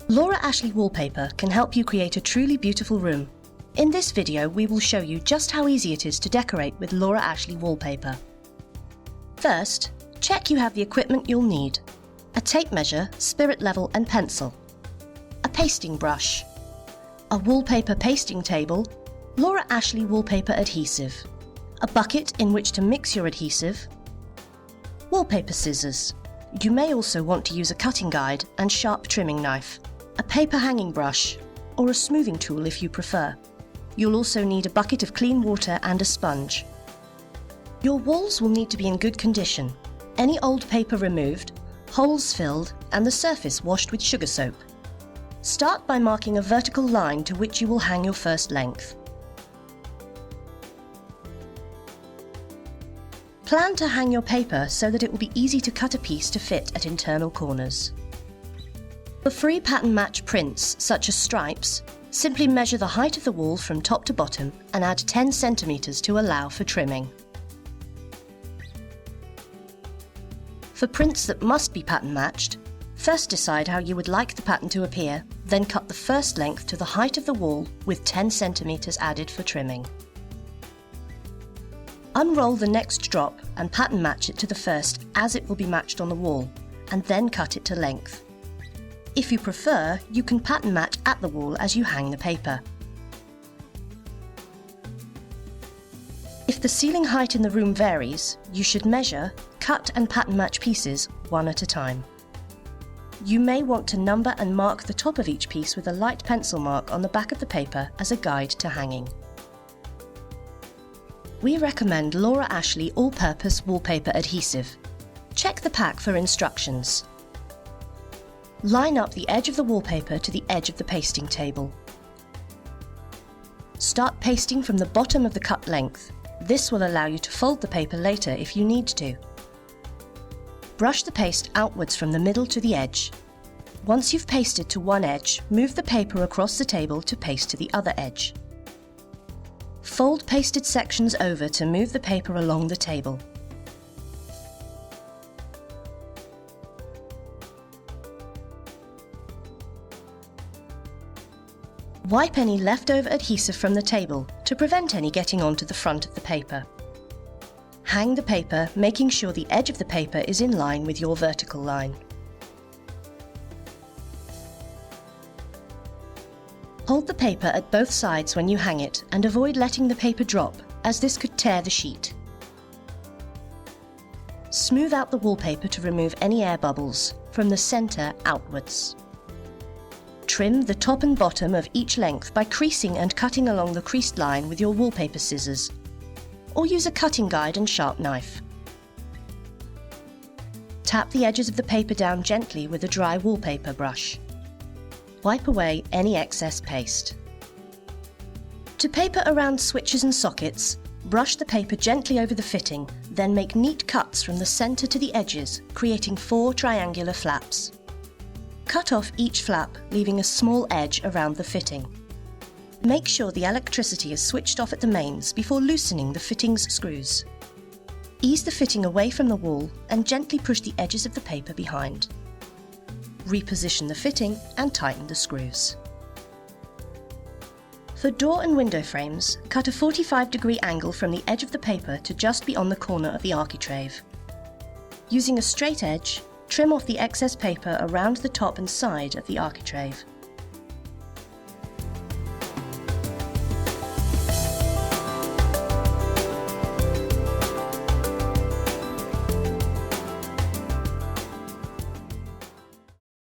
Laura Ashley Wallpaper can help you create a truly beautiful room. In this video, we will show you just how easy it is to decorate with Laura Ashley Wallpaper. First, check you have the equipment you'll need: a tape measure, spirit level and pencil, a pasting brush, a wallpaper pasting table, Laura Ashley wallpaper adhesive, a bucket in which to mix your adhesive, wallpaper scissors. You may also want to use a cutting guide and sharp trimming knife, a paper hanging brush, or a smoothing tool if you prefer. You'll also need a bucket of clean water and a sponge. Your walls will need to be in good condition, any old paper removed, holes filled, and the surface washed with sugar soap. Start by marking a vertical line to which you will hang your first length. Plan to hang your paper so that it will be easy to cut a piece to fit at internal corners. For free pattern match prints, such as stripes, simply measure the height of the wall from top to bottom and add 10 centimeters to allow for trimming. For prints that must be pattern matched, first decide how you would like the pattern to appear, then cut the first length to the height of the wall with 10 centimeters added for trimming. Unroll the next drop and pattern match it to the first as it will be matched on the wall, and then cut it to length. If you prefer, you can pattern match at the wall as you hang the paper. If the ceiling height in the room varies, you should measure, cut and pattern match pieces one at a time. You may want to number and mark the top of each piece with a light pencil mark on the back of the paper as a guide to hanging. We recommend Laura Ashley All-Purpose Wallpaper Adhesive. Check the pack for instructions. Line up the edge of the wallpaper to the edge of the pasting table. Start pasting from the bottom of the cut length. This will allow you to fold the paper later if you need to. Brush the paste outwards from the middle to the edge. Once you've pasted to one edge, move the paper across the table to paste to the other edge. Fold pasted sections over to move the paper along the table. Wipe any leftover adhesive from the table to prevent any getting onto the front of the paper. Hang the paper, making sure the edge of the paper is in line with your vertical line. Hold the paper at both sides when you hang it and avoid letting the paper drop, as this could tear the sheet. Smooth out the wallpaper to remove any air bubbles, from the center outwards. Trim the top and bottom of each length by creasing and cutting along the creased line with your wallpaper scissors, or use a cutting guide and sharp knife. Tap the edges of the paper down gently with a dry wallpaper brush. Wipe away any excess paste. To paper around switches and sockets, brush the paper gently over the fitting, then make neat cuts from the center to the edges, creating 4 triangular flaps. Cut off each flap, leaving a small edge around the fitting. Make sure the electricity is switched off at the mains before loosening the fitting's screws. Ease the fitting away from the wall and gently push the edges of the paper behind. Reposition the fitting and tighten the screws. For door and window frames, cut a 45-degree angle from the edge of the paper to just beyond the corner of the architrave. Using a straight edge, trim off the excess paper around the top and side of the architrave.